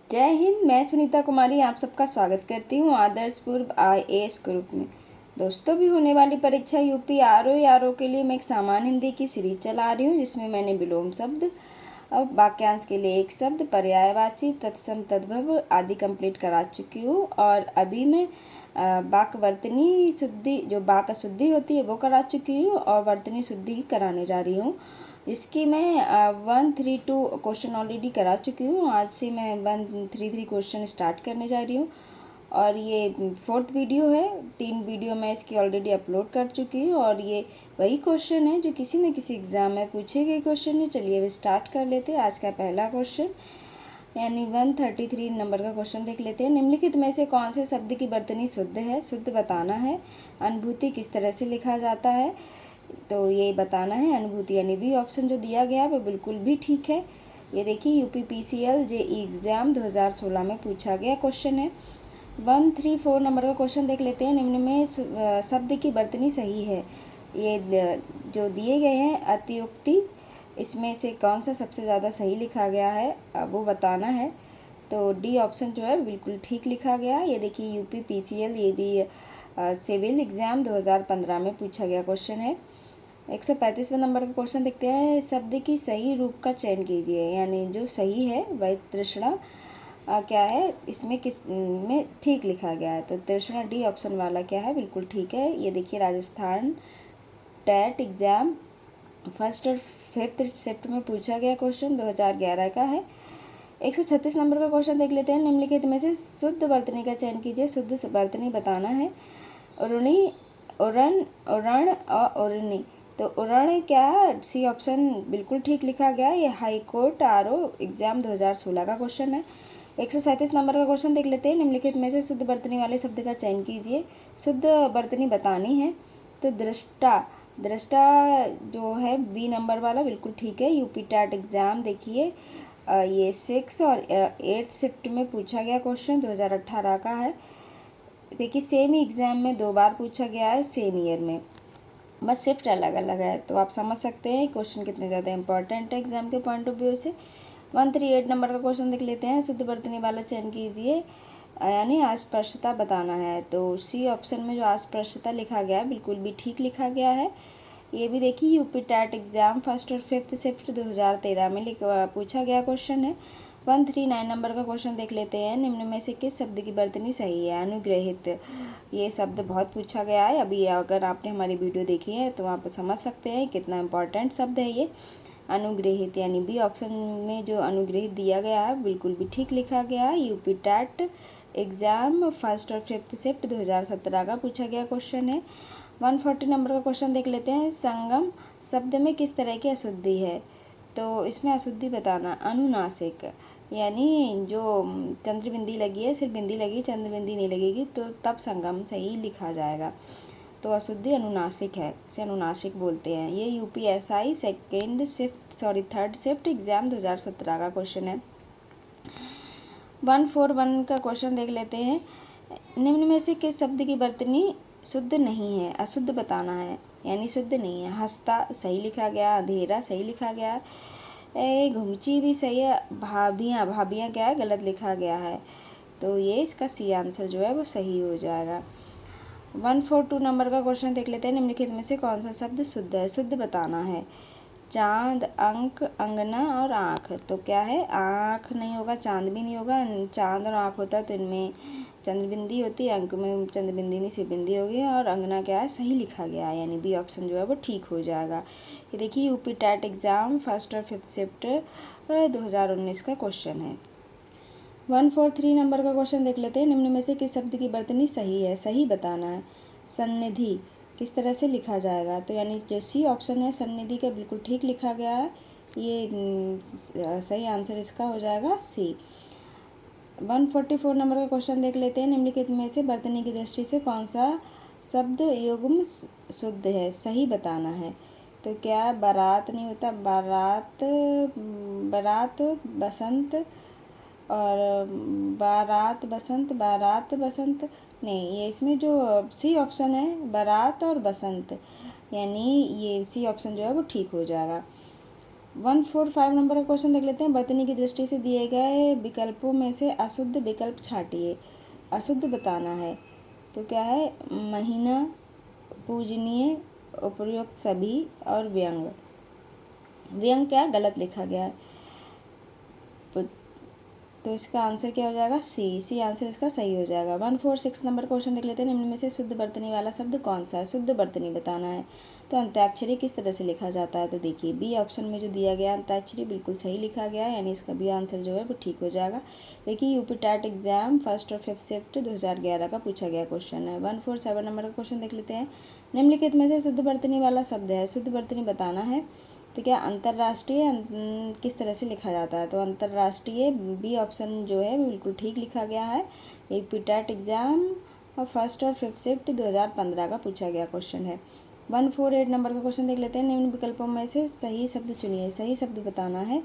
जय हिंद। मैं सुनीता कुमारी आप सबका स्वागत करती हूँ आदर्श पूर्व IAS ग्रुप में। दोस्तों, भी होने वाली परीक्षा यूपी आरओ के लिए मैं एक सामान्य हिंदी की सीरीज चला रही हूँ, जिसमें मैंने विलोम शब्द, अब वाक्यांश के लिए एक शब्द, पर्यायवाची, तत्सम, तद्भव आदि कंप्लीट करा चुकी हूँ। और अभी मैं वाक्यवर्तनी शुद्धि, जो वाक्य शुद्धि होती है वो करा चुकी हूँ, और वर्तनी शुद्धि कराने जा रही हूँ। इसकी मैं 132 क्वेश्चन ऑलरेडी करा चुकी हूँ। आज से मैं 133 क्वेश्चन स्टार्ट करने जा रही हूँ, और ये 4th वीडियो है। 3 वीडियो मैं इसकी ऑलरेडी अपलोड कर चुकी हूँ, और ये वही क्वेश्चन है जो किसी न किसी एग्ज़ाम में पूछे गए क्वेश्चन है। चलिए अब स्टार्ट कर लेते हैं। आज का पहला क्वेश्चन यानी 133 नंबर का क्वेश्चन देख लेते हैं। निम्नलिखित में से कौन से शब्द की वर्तनी शुद्ध है? शुद्ध बताना है। अनुभूति किस तरह से लिखा जाता है? तो ये बताना है। अनुभूति यानी बी ऑप्शन जो दिया गया वो बिल्कुल भी ठीक है। ये देखिए UPPCL JEE एग्ज़ाम 2016 में पूछा गया क्वेश्चन है। 134 नंबर का क्वेश्चन देख लेते हैं। निम्न में शब्द की वर्तनी सही है। ये जो दिए गए हैं अतिउक्ति, इसमें से कौन सा सबसे ज़्यादा सही लिखा गया है वो बताना है। तो डी ऑप्शन जो है बिल्कुल ठीक लिखा गया। ये देखिए UPPCL ये भी सिविल एग्ज़ाम 2015 में पूछा गया क्वेश्चन है। 135वें नंबर का क्वेश्चन देखते हैं। शब्द की सही रूप का चयन कीजिए, यानी जो सही है वह तृष्णा क्या है, इसमें किस में ठीक लिखा गया है। तो तृष्णा डी ऑप्शन वाला क्या है, बिल्कुल ठीक है। ये देखिए राजस्थान टेट एग्ज़ाम 1st और 5th शिफ्ट में पूछा गया क्वेश्चन 2011 का है। 136 नंबर का क्वेश्चन देख लेते हैं। निम्नलिखित में से शुद्ध वर्तनी का चयन कीजिए। शुद्ध वर्तनी बताना है। उर्णी, उरण, उरण और उर्णी। तो उरण क्या है, सी ऑप्शन बिल्कुल ठीक लिखा गया। ये हाई कोर्ट RO एग्ज़ाम 2016 का क्वेश्चन है। 137 नंबर का क्वेश्चन देख लेते हैं। निम्नलिखित में से शुद्ध वर्तनी वाले शब्द का चयन कीजिए। शुद्ध वर्तनी बतानी है। तो दृष्टा, दृष्टा जो है बी नंबर वाला बिल्कुल ठीक है। यूपी टेट एग्ज़ाम देखिए ये 6 और 8th शिफ्ट में पूछा गया क्वेश्चन 2018 का है। देखिए सेम ही एग्ज़ाम में 2 बार पूछा गया है सेम ईयर में, बस शिफ्ट अलग अलग है। तो आप समझ सकते हैं क्वेश्चन कितने ज़्यादा इंपॉर्टेंट है एग्जाम के पॉइंट ऑफ व्यू से। 138 नंबर का क्वेश्चन देख लेते हैं। शुद्ध वर्तनी वाला चयन कीजिए, यानी अस्पष्टता बताना है। तो सी ऑप्शन में जो अस्पष्टता लिखा गया है बिल्कुल भी ठीक लिखा गया है। ये भी देखिए यूपी टेट एग्ज़ाम 1st और 5th शिफ्ट 2013 में पूछा गया क्वेश्चन है। 139 नंबर का क्वेश्चन देख लेते हैं। निम्न में से किस शब्द की वर्तनी सही है? अनुग्रहित, ये शब्द बहुत पूछा गया है। अभी अगर आपने हमारी वीडियो देखी है तो आप समझ सकते हैं कितना इम्पोर्टेंट शब्द है ये अनुग्रहित, यानी बी ऑप्शन में जो अनुग्रहित दिया गया है बिल्कुल भी ठीक लिखा गया है। यूपी टेट एग्ज़ाम 1st और 5th शिफ्ट 2017 का पूछा गया क्वेश्चन है। 140 नंबर का क्वेश्चन देख लेते हैं। संगम शब्द में किस तरह की अशुद्धि है? तो इसमें अशुद्धि बताना। अनुनासिक, यानी जो चंद्रबिंदी लगी है, सिर्फ बिंदी लगी, चंद्रबिंदी नहीं लगेगी, तो तब संगम सही लिखा जाएगा। तो अशुद्धि अनुनासिक है, उसे अनुनासिक बोलते हैं। ये UPSI 3rd शिफ्ट एग्ज़ाम 2017 का क्वेश्चन है। 141 का क्वेश्चन देख लेते हैं। निम्न में से किस शब्द की वर्तनी शुद्ध नहीं है? अशुद्ध बताना है, यानी शुद्ध नहीं है। हंसता सही लिखा गया, अंधेरा सही लिखा गया, घुमची भी सही है, भाभियाँ, भाभियाँ क्या है, गलत लिखा गया है। तो ये इसका सी आंसर जो है वो सही हो जाएगा। 142 नंबर का क्वेश्चन देख लेते हैं। निम्नलिखित में से कौन सा शब्द शुद्ध है? शुद्ध बताना है। चांद, अंक, अंगना और आँख। तो क्या है, आँख नहीं होगा, चांद भी नहीं होगा। चांद और आँख होता है तो इनमें चंद्रबिंदी होती है, अंक में चंद्रबिंदी नहीं सिर्फ बिंदी होगी, और अंगना क्या है, सही लिखा गया है, यानी बी ऑप्शन जो है वो ठीक हो जाएगा। ये देखिए यूपी टेट एग्ज़ाम 1st और 5th शिफ्ट 2019 का क्वेश्चन है। 143 नंबर का क्वेश्चन देख लेते हैं। निम्न में से किस शब्द की वर्तनी सही है? सही बताना है। सन्निधि किस तरह से लिखा जाएगा? तो यानी जो सी ऑप्शन है सन्निधि का बिल्कुल ठीक लिखा गया है। ये सही आंसर इसका हो जाएगा सी। 144 नंबर का क्वेश्चन देख लेते हैं। निम्नलिखित में से वर्तनी की दृष्टि से कौन सा शब्द युग्म शुद्ध है? सही बताना है। तो क्या बारात नहीं होता, बारात, बारात बसंत, और बारात बसंत, बारात बसंत नहीं, ये इसमें जो सी ऑप्शन है बारात और बसंत, यानी ये सी ऑप्शन जो है वो ठीक हो जाएगा। 145 नंबर का क्वेश्चन देख लेते हैं। बर्तनी की दृष्टि से दिए गए विकल्पों में से अशुद्ध विकल्प छांटिए। अशुद्ध बताना है। तो क्या है, महीना, पूजनीय, उपयुक्त सभी और व्यंग। व्यंग क्या गलत लिखा गया है, तो इसका आंसर क्या हो जाएगा, सी आंसर इसका सही हो जाएगा। 146 नंबर क्वेश्चन देख लेते हैं। निम्न में से शुद्ध बर्तनी वाला शब्द कौन सा है। शुद्ध बर्तनी बताना है। तो अंत्याक्षरी किस तरह से लिखा जाता है, तो देखिए बी ऑप्शन में जो दिया गया अंत्याक्षरी बिल्कुल सही लिखा गया है, यानी इसका बी आंसर जो है वो ठीक हो जाएगा। देखिए यूपी टेट एग्जाम 1 और 5 शिफ्ट 2011 का पूछा गया क्वेश्चन है। 147 नंबर का क्वेश्चन देख लेते हैं। निम्नलिखित में से शुद्ध बर्तनी वाला शब्द है। शुद्ध बर्तनी बताना है। तो क्या अंतर्राष्ट्रीय किस तरह से लिखा जाता है, तो अंतर्राष्ट्रीय बी ऑप्शन जो है बिल्कुल ठीक लिखा गया है। ये पीटेट एग्जाम और 1 और 5 शिफ्ट 2015 का पूछा गया क्वेश्चन है। 148 नंबर का क्वेश्चन देख लेते हैं। निम्न विकल्पों में से सही शब्द चुनिए। सही शब्द बताना है।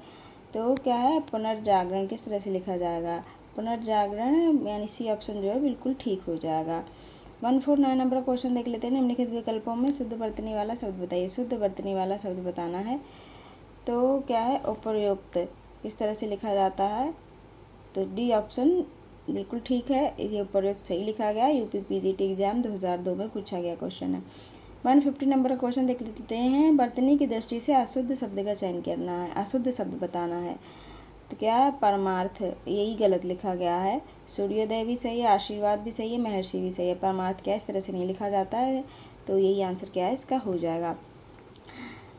तो क्या है, पुनर्जागरण किस तरह से लिखा जाएगा, पुनर्जागरण, यानी सी ऑप्शन जो है बिल्कुल ठीक हो जाएगा। 149 नंबर का क्वेश्चन देख लेते हैं। निम्नलिखित विकल्पों में शुद्ध बर्तनी वाला शब्द बताइए। शुद्ध बर्तनी वाला शब्द बताना है। तो क्या है, उपयुक्त किस तरह से लिखा जाता है, तो डी ऑप्शन बिल्कुल ठीक है, ये उपयुक्त सही लिखा गया है। यूपी पीजीटी एग्जाम 2002 में पूछा गया क्वेश्चन है। 150 नंबर का क्वेश्चन देख लेते हैं। बर्तनी की दृष्टि से अशुद्ध शब्द का चयन करना है। अशुद्ध शब्द बताना है। तो क्या है, परमार्थ, यही गलत लिखा गया है। सूर्योदय भी सही है, आशीर्वाद भी सही है, महर्षि भी सही है। परमार्थ क्या इस तरह से नहीं लिखा जाता है, तो यही आंसर क्या है इसका हो जाएगा।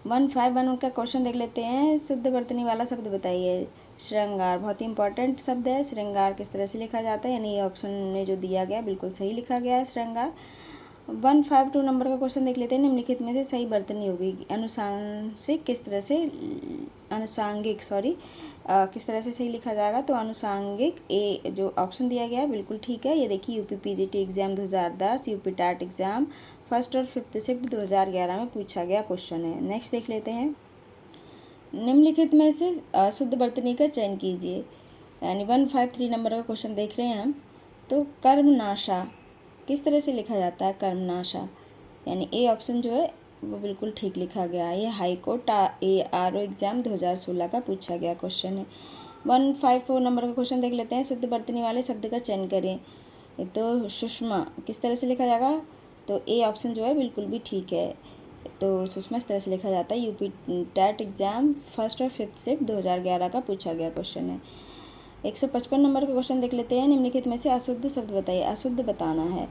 151 का क्वेश्चन देख लेते हैं। शुद्ध बर्तनी वाला शब्द बताइए। श्रृंगार बहुत ही इंपॉर्टेंट शब्द है। श्रृंगार किस तरह से लिखा जाता है, यानी ये ऑप्शन में जो दिया गया बिल्कुल सही लिखा गया है श्रृंगार। 152 नंबर का क्वेश्चन देख लेते हैं। निम्नलिखित में से सही बर्तनी होगी। अनुसांशिक किस तरह से, अनुसांगिक किस तरह से सही लिखा जाएगा, तो अनुसांगिक ए जो ऑप्शन दिया गया है बिल्कुल ठीक है। ये देखिए UP PGT exam 2010, UP TET exam 1 और 5 शिफ्ट 2011 में पूछा गया क्वेश्चन है। नेक्स्ट देख लेते हैं। निम्नलिखित में से शुद्ध बर्तनी का चयन कीजिए, यानी 153 नंबर का क्वेश्चन देख रहे हैं हम। तो कर्मनाशा किस तरह से लिखा जाता है, कर्मनाशा, यानी ए ऑप्शन जो है वो बिल्कुल ठीक लिखा गया है। ये हाई कोर्ट ARO एग्जाम 2016 का पूछा गया क्वेश्चन है। 154 नंबर का क्वेश्चन देख लेते हैं। शुद्ध बर्तनी वाले शब्द का चयन करें। तो सुषमा किस तरह से लिखा जाएगा, तो ए ऑप्शन जो है बिल्कुल भी ठीक है। तो सुषमा इस तरह से लिखा जाता है। यूपी टेट एग्जाम 1 और 5 शिफ्ट 2011 का पूछा गया क्वेश्चन है। 155 नंबर का क्वेश्चन देख लेते हैं। निम्नलिखित में से अशुद्ध शब्द बताइए। अशुद्ध बताना है।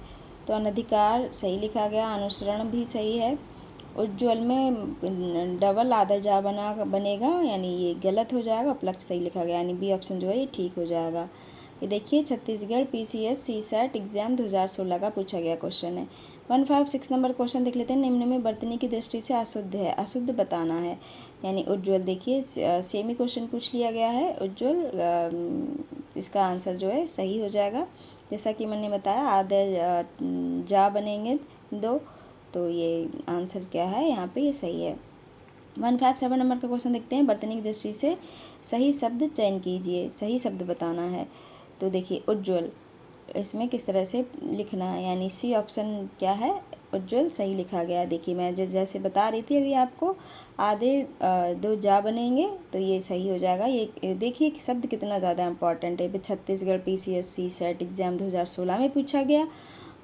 तो अनधिकार सही लिखा गया, अनुसरण भी सही है। उज्ज्वल में डबल आधा जा बनेगा, यानी ये गलत हो जाएगा। उपलब्ध सही लिखा गया, यानी बी ऑप्शन जो है ये ठीक हो जाएगा। ये देखिए छत्तीसगढ़ PCS CSAT एग्जाम 2016 का पूछा गया क्वेश्चन है। 156 नंबर क्वेश्चन देख लेते हैं। निम्न में बर्तनी की दृष्टि से अशुद्ध है। अशुद्ध बताना है, यानी उज्ज्वल, देखिए सेमी क्वेश्चन पूछ लिया गया है। उज्ज्वल इसका आंसर जो है सही हो जाएगा। जैसा कि मैंने बताया आधे जा बनेंगे दो, तो ये आंसर क्या है यहाँ पे, ये सही है। 157 नंबर का क्वेश्चन देखते हैं। बर्तनी की दृष्टि से सही शब्द चयन कीजिए। सही शब्द बताना है। तो देखिए उज्ज्वल, इसमें किस तरह से लिखना है, यानी सी ऑप्शन क्या है, उज्ज्वल सही लिखा गया। देखिए मैं जो जैसे बता रही थी अभी आपको, आधे दो जा बनेंगे, तो ये सही हो जाएगा। ये देखिए कि शब्द कितना ज़्यादा इंपॉर्टेंट है। छत्तीसगढ़ PCS CSAT एग्जाम 2016 में पूछा गया,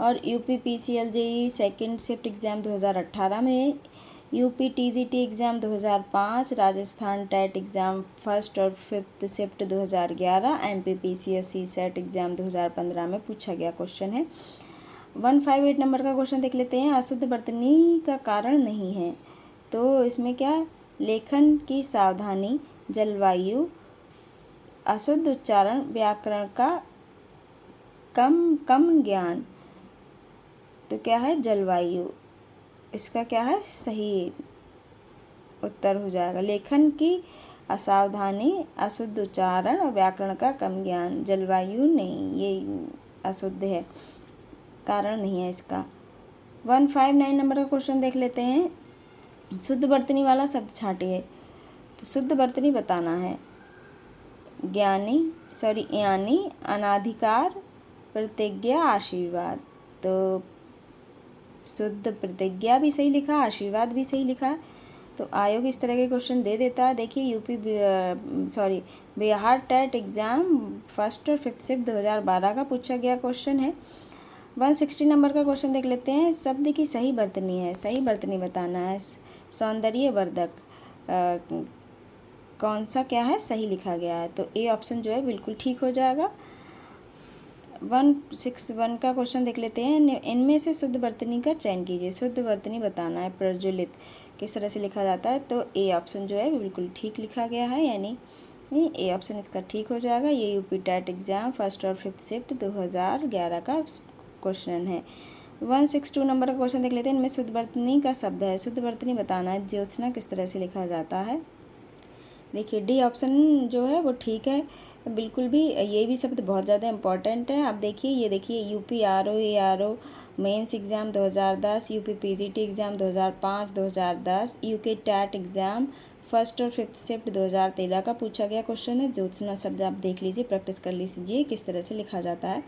और UP PCL JEE second shift exam 2018 में, UP TGT exam 2005, Rajasthan TET exam 1 और 5 shift 2011, MP PCS CSAT exam 2015 में पूछा गया क्वेश्चन है। 158 नंबर का क्वेश्चन देख लेते हैं। अशुद्ध बर्तनी का कारण नहीं है। तो इसमें क्या, लेखन की सावधानी, जलवायु, अशुद्ध उच्चारण, व्याकरण का कम ज्ञान। तो क्या है, जलवायु, इसका क्या है सही उत्तर हो जाएगा। लेखन की असावधानी, अशुद्ध उच्चारण और व्याकरण का कम ज्ञान। जलवायु नहीं, ये अशुद्ध है, कारण नहीं है इसका। 159 नंबर का क्वेश्चन देख लेते हैं। शुद्ध बर्तनी वाला शब्द छांटिए। तो शुद्ध बर्तनी बताना है। यानी अनाधिकार, प्रतिज्ञा, आशीर्वाद। तो शुद्ध प्रतिज्ञा भी सही लिखा, आशीर्वाद भी सही लिखा। तो आयोग इस तरह के क्वेश्चन दे देता है। देखिए बिहार टेट एग्ज़ाम फर्स्ट और फिफ्थ शिफ्ट 2012 का पूछा गया क्वेश्चन है। 160 नंबर का क्वेश्चन देख लेते हैं। शब्द की सही वर्तनी है, सही वर्तनी बताना है। सौंदर्यवर्धक कौन सा क्या है सही लिखा गया है, तो ए ऑप्शन जो है बिल्कुल ठीक हो जाएगा। 161 का क्वेश्चन देख लेते हैं। इनमें से शुद्ध वर्तनी का चयन कीजिए। शुद्ध वर्तनी बताना है। प्रज्वलित किस तरह से लिखा जाता है, तो ए ऑप्शन जो है बिल्कुल ठीक लिखा गया है, यानी ए ऑप्शन इसका ठीक हो जाएगा। ये यूपी टेट एग्ज़ाम फर्स्ट और फिफ्थ शिफ्ट 2011 का क्वेश्चन है। 162 नंबर का क्वेश्चन देख लेते हैं। इनमें शुद्ध वर्तनी का शब्द है, शुद्ध वर्तनी बताना है। ज्योत्सना किस तरह से लिखा जाता है, देखिए डी ऑप्शन जो है वो ठीक है बिल्कुल भी। ये भी शब्द बहुत ज़्यादा इम्पॉर्टेंट है। आप देखिए, ये देखिए UP ARO mains exam 2010, UP PGT exam 2005 2010, UK TET exam first और फिफ्थ शिफ्ट 2013 का पूछा गया क्वेश्चन है। ज्योत्सना शब्द आप देख लीजिए, प्रैक्टिस कर लीजिए किस तरह से लिखा जाता है।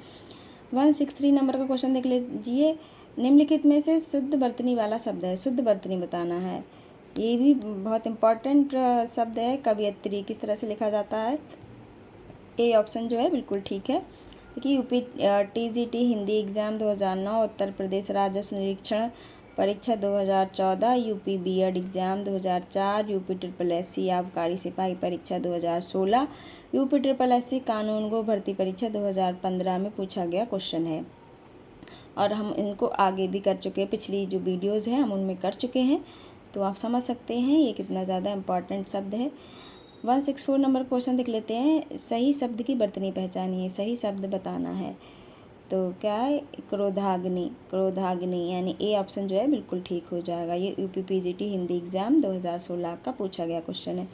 163 नंबर का क्वेश्चन देख लीजिए। निम्नलिखित में से शुद्ध वर्तनी वाला शब्द है, शुद्ध वर्तनी बताना है। ये भी बहुत इम्पॉर्टेंट शब्द है। कवियत्री किस तरह से लिखा जाता है, ए ऑप्शन जो है बिल्कुल ठीक है। देखिए UP TGT Hindi exam 2009, Uttar Pradesh राजस्व निरीक्षण परीक्षा 2014, UP BEd exam 2004, UP SSSC आबकारी सिपाही परीक्षा 2016, यूपी SSSC कानूनगो भर्ती परीक्षा 2015 में पूछा गया क्वेश्चन है। और हम इनको आगे भी कर चुके हैं, पिछली जो वीडियोज़ हैं हम उनमें कर चुके हैं, तो आप समझ सकते हैं ये कितना ज़्यादा इम्पॉर्टेंट शब्द है। 164 नंबर क्वेश्चन देख लेते हैं। सही शब्द की वर्तनी पहचानिए, सही शब्द बताना है। तो क्या है, क्रोधाग्नि, क्रोधाग्नि यानी ए ऑप्शन जो है बिल्कुल ठीक हो जाएगा। ये यूपी PGT हिंदी एग्ज़ाम 2016 का पूछा गया क्वेश्चन है।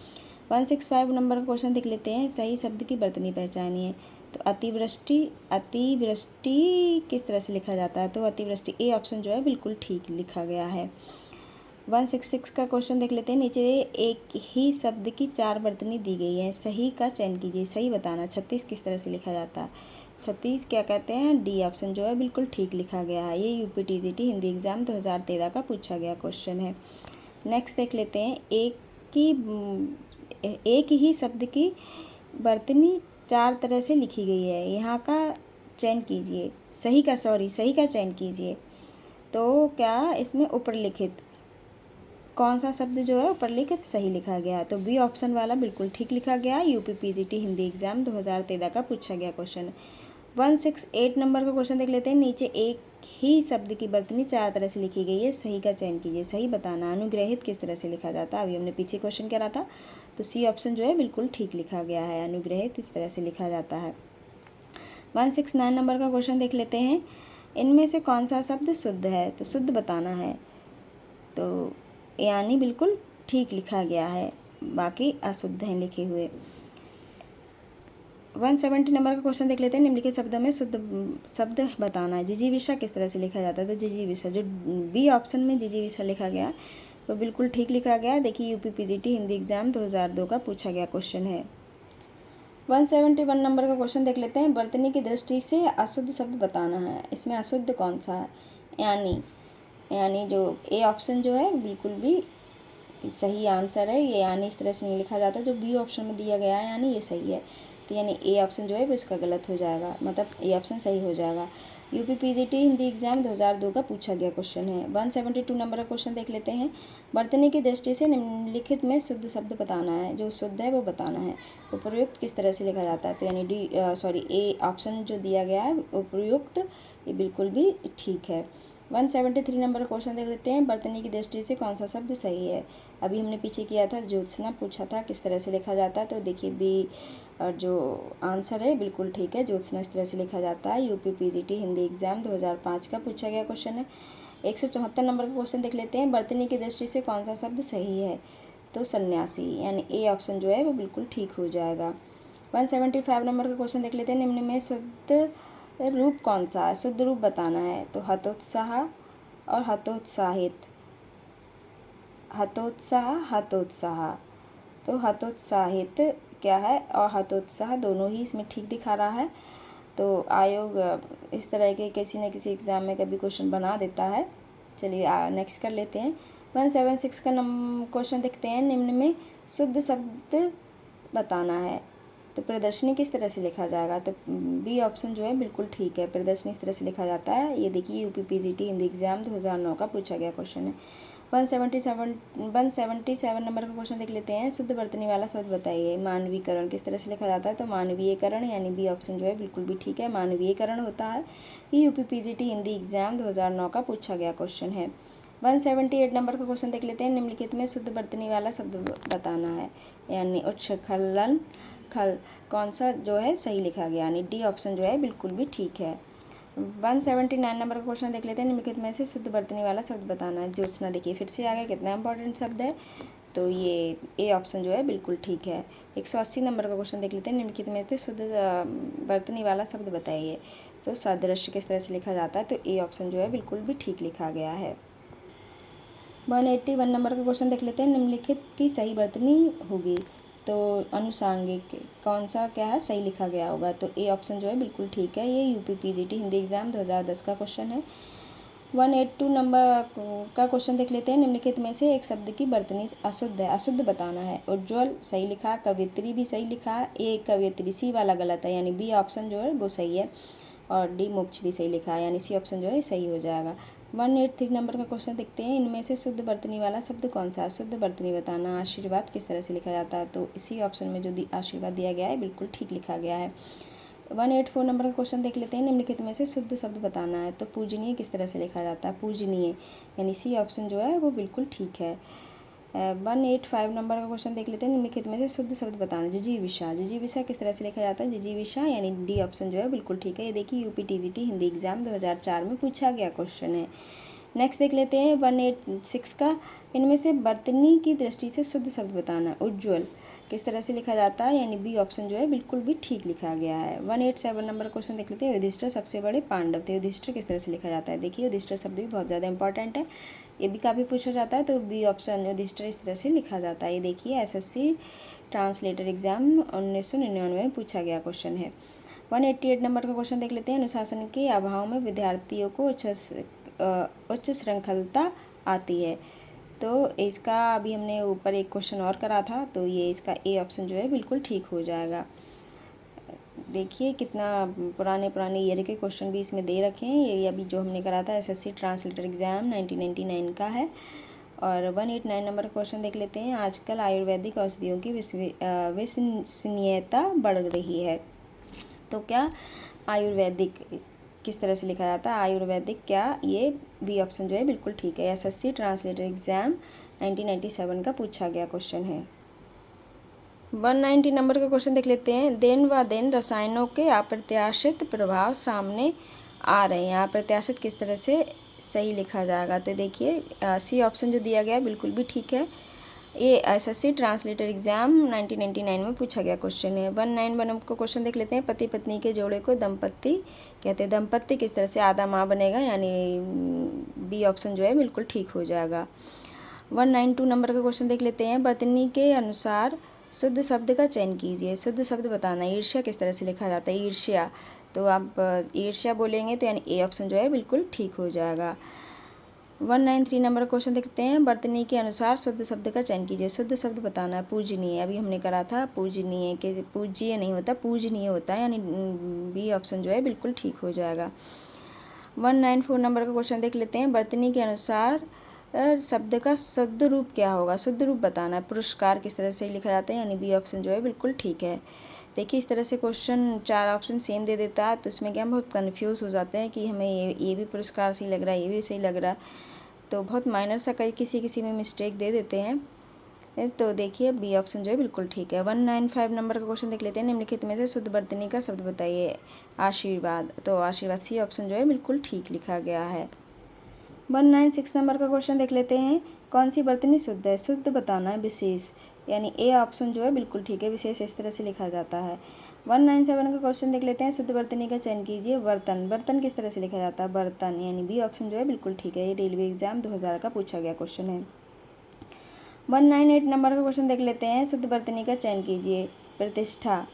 165 नंबर का क्वेश्चन देख लेते हैं। सही शब्द की वर्तनी पहचानिए। तो अतिवृष्टि, अतिवृष्टि किस तरह से लिखा जाता है, तो अतिवृष्टि ए ऑप्शन जो है बिल्कुल ठीक लिखा गया है। 166 का क्वेश्चन देख लेते हैं। नीचे एक ही शब्द की 4 वर्तनी दी गई है, सही का चयन कीजिए, सही बताना। 36 किस तरह से लिखा जाता है, 36 क्या कहते हैं, डी ऑप्शन जो है बिल्कुल ठीक लिखा गया है। ये यूपी TGT हिंदी एग्ज़ाम 2013 का पूछा गया क्वेश्चन है। नेक्स्ट देख लेते हैं। एक ही शब्द की वर्तनी 4 तरह से लिखी गई है, यहाँ का चयन कीजिए, सही का चयन कीजिए। तो क्या इसमें उपरलिखित कौन सा शब्द जो है उपरलिखित सही लिखा गया है, तो बी ऑप्शन वाला बिल्कुल ठीक लिखा गया है। यूपी PGT हिंदी एग्ज़ाम 2013 का पूछा गया क्वेश्चन है। 168 नंबर का क्वेश्चन देख लेते हैं। नीचे एक ही शब्द की वर्तनी 4 तरह से लिखी गई है, सही का चयन कीजिए, सही बताना। अनुग्रहित किस तरह से लिखा जाता है, अभी हमने पीछे क्वेश्चन करा था, तो सी ऑप्शन जो है बिल्कुल ठीक लिखा गया है। अनुग्रहित इस तरह से लिखा जाता है। 169 नंबर का क्वेश्चन देख लेते हैं। इनमें से कौन सा शब्द शुद्ध है, तो शुद्ध बताना है। तो यानी बिल्कुल ठीक लिखा गया है, बाकी अशुद्ध हैं लिखे हुए। 170 नंबर का क्वेश्चन देख लेते हैं। निम्नलिखित शब्दों में शुद्ध शब्द बताना है। जिजीविषा किस तरह से लिखा जाता है, तो जिजीविषा जो बी ऑप्शन में जिजीविषा लिखा गया वो बिल्कुल ठीक लिखा गया। देखिए यूपी PGT हिंदी एग्ज़ाम 2002 का पूछा गया क्वेश्चन है। 171 नंबर का क्वेश्चन देख लेते हैं। वर्तनी की दृष्टि से अशुद्ध शब्द बताना है। इसमें अशुद्ध कौन सा है, यानी जो ए ऑप्शन जो है बिल्कुल भी सही आंसर है। ये यानी इस तरह से नहीं लिखा जाता, जो बी ऑप्शन में दिया गया है यानी ये सही है, तो यानी ए ऑप्शन जो है वो इसका गलत हो जाएगा, मतलब ए ऑप्शन सही हो जाएगा। यूपी PGT हिंदी एग्ज़ाम 2002 का पूछा गया क्वेश्चन है। 172 नंबर का क्वेश्चन देख लेते हैं। वर्तनी की दृष्टि से निम्नलिखित में शुद्ध शब्द बताना है, जो शुद्ध है वो बताना है। उपयुक्त किस तरह से लिखा जाता है, तो यानी ए ऑप्शन जो दिया गया है उपयुक्त, ये बिल्कुल भी ठीक है। 173 नंबर का क्वेश्चन देख लेते हैं। वर्तनी की दृष्टि से कौन सा शब्द सही है, अभी हमने पीछे किया था, ज्योत्सना पूछा था किस तरह से लिखा जाता है, तो देखिए बी और जो आंसर है बिल्कुल ठीक है, ज्योत्सना इस तरह से लिखा जाता है। यूपी PGT हिंदी एग्ज़ाम 2005 का पूछा गया क्वेश्चन है। 174 नंबर का क्वेश्चन देख लेते हैं। वर्तनी की दृष्टि से कौन सा शब्द सही है, तो सन्यासी, यानी ए ऑप्शन जो है वो बिल्कुल ठीक हो जाएगा। 175 नंबर का क्वेश्चन देख लेते हैं। निम्न में शुद्ध रूप कौन सा है, शुद्ध रूप बताना है, तो हतोत्साह और हतोत्साहित, हतोत्साह, तो हतोत्साहित क्या है और हतोत्साह दोनों ही इसमें ठीक दिखा रहा है। तो आयोग इस तरह के किसी न किसी एग्ज़ाम में कभी क्वेश्चन बना देता है। चलिए नेक्स्ट कर लेते हैं। 176 का क्वेश्चन देखते हैं। निम्न में शुद्ध शब्द बताना है, तो प्रदर्शनी किस तरह से लिखा जाएगा? तो बी ऑप्शन जो है बिल्कुल ठीक है, प्रदर्शनी इस तरह से लिखा जाता है। ये देखिए यूपी पीजीटी हिंदी एग्जाम 2009 का पूछा गया क्वेश्चन है। 177 नंबर का क्वेश्चन देख लेते हैं। शुद्ध वर्तनी वाला शब्द बताइए। मानवीकरण किस तरह से लिखा जाता है? तो मानवीयकरण, यानी बी ऑप्शन जो है बिल्कुल भी ठीक है, मानवीयकरण होता है। ये यूपी पीजीटी हिंदी एग्जाम 2009 का पूछा गया क्वेश्चन है। 178 नंबर का क्वेश्चन देख लेते हैं। निम्नलिखित में शुद्ध वर्तनी वाला शब्द बताना है, यानी उच्छखलन खल कौन सा जो है सही लिखा गया, यानी डी ऑप्शन जो है बिल्कुल भी ठीक है। 179 नंबर का क्वेश्चन देख लेते हैं। निम्नलिखित में से शुद्ध वर्तनी वाला शब्द बताना है। ज्योत्सना देखिए फिर से आ गया, कितना इंपॉर्टेंट शब्द है, तो ये ए ऑप्शन जो है बिल्कुल ठीक है। 180 नंबर का क्वेश्चन देख लेते हैं। निम्नलिखित में से शुद्ध वर्तनी वाला शब्द बताइए। तो सादृश्य किस तरह से लिखा जाता है? तो ए ऑप्शन जो है बिल्कुल भी ठीक लिखा गया है। 181 नंबर का क्वेश्चन देख लेते हैं। निम्नलिखित की सही वर्तनी होगी, तो अनुसांगिक कौन सा क्या है सही लिखा गया होगा? तो ए ऑप्शन जो है बिल्कुल ठीक है। ये यूपी पीजीटी हिंदी एग्जाम 2010 का क्वेश्चन है। 182 नंबर का क्वेश्चन देख लेते हैं। निम्नलिखित में से एक शब्द की वर्तनी अशुद्ध है, अशुद्ध बताना है। उज्ज्वल सही लिखा, कवियत्री भी सही लिखा, ए कवियत्री सी वाला गलत है, यानी बी ऑप्शन जो है वो सही है, और डी मोक्ष भी सही लिखा है, यानी सी ऑप्शन जो है सही हो जाएगा। 183 नंबर का क्वेश्चन देखते हैं। इनमें से शुद्ध वर्तनी वाला शब्द कौन सा है? शुद्ध वर्तनी बताना। आशीर्वाद किस तरह से लिखा जाता है? तो इसी ऑप्शन में जो आशीर्वाद दिया गया है बिल्कुल ठीक लिखा गया है। 184 नंबर का क्वेश्चन देख लेते हैं। निम्नलिखित में से शुद्ध शब्द बताना है, तो पूजनीय किस तरह से लिखा जाता है? पूजनीय, यानी सी ऑप्शन जो है वो बिल्कुल ठीक है। 185 नंबर का क्वेश्चन देख लेते हैं। निम्नलिखित में से शुद्ध शब्द बताना। जिजीविषा, जिजीविषा किस तरह से लिखा जाता है? जिजीविषा, यानी डी ऑप्शन जो है बिल्कुल ठीक है। ये देखिए यूपी टीजीटी हिंदी एग्जाम 2004 में पूछा गया क्वेश्चन है। नेक्स्ट देख लेते हैं 186 का। इनमें से वर्तनी की दृष्टि से शुद्ध शब्द बताना। उज्ज्वल किस तरह से लिखा जाता है? यानी बी ऑप्शन जो है बिल्कुल भी ठीक लिखा गया है। 187 नंबर क्वेश्चन देख लेते हैं। युधिष्ठिर सबसे बड़े पांडव थे। युधिष्ठिर किस तरह से लिखा जाता है? देखिए युधिष्ठिर शब्द भी बहुत ज़्यादा इंपॉर्टेंट है, ये भी काफ़ी पूछा जाता है, तो बी ऑप्शन युधिष्ठिर इस तरह से लिखा जाता है। ये देखिए एसएससी ट्रांसलेटर एग्जाम 1999 में पूछा गया क्वेश्चन है। 188 नंबर का क्वेश्चन देख लेते हैं। अनुशासन के अभाव में विद्यार्थियों को उच्च श्रृंखलता आती है, तो इसका अभी हमने ऊपर एक क्वेश्चन और करा था, तो ये इसका ए ऑप्शन जो है बिल्कुल ठीक हो जाएगा। देखिए कितना पुराने ईयर के क्वेश्चन भी इसमें दे रखे हैं। ये अभी जो हमने करा था एसएससी ट्रांसलेटर एग्जाम 1999 का है। और 189 नंबर क्वेश्चन देख लेते हैं। आजकल आयुर्वेदिक औषधियों की विश्वसनीयता बढ़ रही है, तो क्या आयुर्वेदिक किस तरह से लिखा जाता है? आयुर्वेदिक क्या, ये बी ऑप्शन जो है बिल्कुल ठीक है। एसएससी ट्रांसलेटर एग्जाम 1997 का पूछा गया क्वेश्चन है। 190 नंबर का क्वेश्चन देख लेते हैं। दिन व दिन रसायनों के अप्रत्याशित प्रभाव सामने आ रहे हैं। अप्रत्याशित किस तरह से सही लिखा जाएगा? तो देखिए सी ऑप्शन जो दिया गया है बिल्कुल भी ठीक है। ये एसएससी ट्रांसलेटर एग्जाम 1999 में पूछा गया क्वेश्चन है। 191 को क्वेश्चन देख लेते हैं। पति पत्नी के जोड़े को दंपत्ति कहते हैं। दंपत्ति किस तरह से आधा माँ बनेगा, यानी बी ऑप्शन जो है बिल्कुल ठीक हो जाएगा। 192 नंबर का क्वेश्चन देख लेते हैं। वर्तनी के अनुसार शुद्ध शब्द का चयन कीजिए। शुद्ध शब्द बताना। ईर्ष्या किस तरह से लिखा जाता है? ईर्ष्या, तो आप ईर्ष्या बोलेंगे तो यानी ए ऑप्शन जो है बिल्कुल ठीक हो जाएगा। 193 नंबर क्वेश्चन देखते हैं। वर्तनी के अनुसार शुद्ध शब्द का चयन कीजिए। शुद्ध शब्द बताना है। पूजनीय, अभी हमने करा था पूजनीय के पूज्य नहीं होता, पूजनीय होता है, यानी बी ऑप्शन जो है बिल्कुल ठीक हो जाएगा। 194 नंबर का क्वेश्चन देख लेते हैं। वर्तनी के अनुसार शब्द का शुद्ध रूप क्या होगा? शुद्ध रूप बताना है। पुरस्कार किस तरह से लिखा जाता है? यानी बी ऑप्शन जो है बिल्कुल ठीक है। देखिए इस तरह से क्वेश्चन 4 ऑप्शन सेम दे देता है, तो इसमें क्या हम बहुत कन्फ्यूज़ हो जाते हैं कि हमें ये भी पुरस्कार सही लग रहा है, ये भी सही लग रहा है, तो बहुत माइनर सा किसी में मिस्टेक दे देते हैं। तो देखिए बी ऑप्शन जो है बिल्कुल ठीक है। 195 नंबर का क्वेश्चन देख लेते हैं। निम्नलिखित में से शुद्ध वर्तनी का शब्द बताइए। आशीर्वाद, तो आशीर्वाद सी ऑप्शन जो है बिल्कुल ठीक लिखा गया है। 196 नंबर का क्वेश्चन देख लेते हैं। कौन सी वर्तनी शुद्ध है? शुद्ध बताना है। विशेष, यानी ए ऑप्शन जो है बिल्कुल ठीक है। विशेष इस तरह से लिखा जाता है। 197 का क्वेश्चन देख लेते हैं। शुद्ध वर्तनी का चयन कीजिए। बर्तन, बर्तन किस तरह से लिखा जाता है? बर्तन, यानी बी ऑप्शन जो है बिल्कुल ठीक है। ये रेलवे एग्जाम 2000 का पूछा गया क्वेश्चन है। 198 नंबर का क्वेश्चन देख लेते हैं। शुद्ध वर्तनी का चयन कीजिए। प्रतिष्ठा,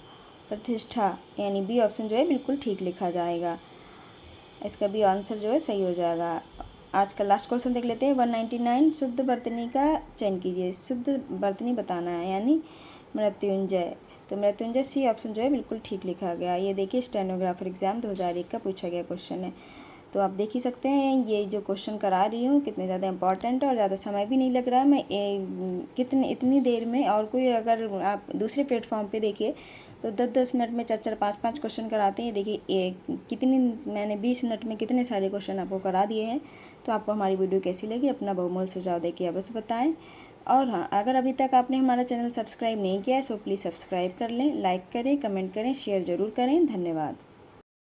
प्रतिष्ठा, यानी बी ऑप्शन जो है बिल्कुल ठीक लिखा जाएगा। इसका भी आंसर जो है सही हो जाएगा। आज का लास्ट क्वेश्चन देख लेते हैं। 199 शुद्ध वर्तनी का चयन कीजिए। शुद्ध वर्तनी बताना है यानी मृत्युंजय। तो मृत्युंजय सी ऑप्शन जो है बिल्कुल ठीक लिखा गया। ये देखिए स्टेनोग्राफर एग्जाम 2001 का पूछा गया क्वेश्चन है। तो आप देख ही सकते हैं ये जो क्वेश्चन करा रही हूँ कितने ज़्यादा इंपॉर्टेंट है और ज़्यादा समय भी नहीं लग रहा है। मैं इतनी देर में, और कोई अगर आप दूसरे प्लेटफॉर्म पे देखिए तो 10-10 मिनट में 4-4 5-5 क्वेश्चन कराते हैं। देखिए कितनी मैंने 20 मिनट में कितने सारे क्वेश्चन आपको करा दिए हैं। तो आपको हमारी वीडियो कैसी लगी अपना बहुमूल्य सुझाव देके अवश्य बताएं। और हाँ, अगर अभी तक आपने हमारा चैनल सब्सक्राइब नहीं किया है सो प्लीज़ सब्सक्राइब कर लें, लाइक करें, कमेंट करें, शेयर ज़रूर करें। धन्यवाद।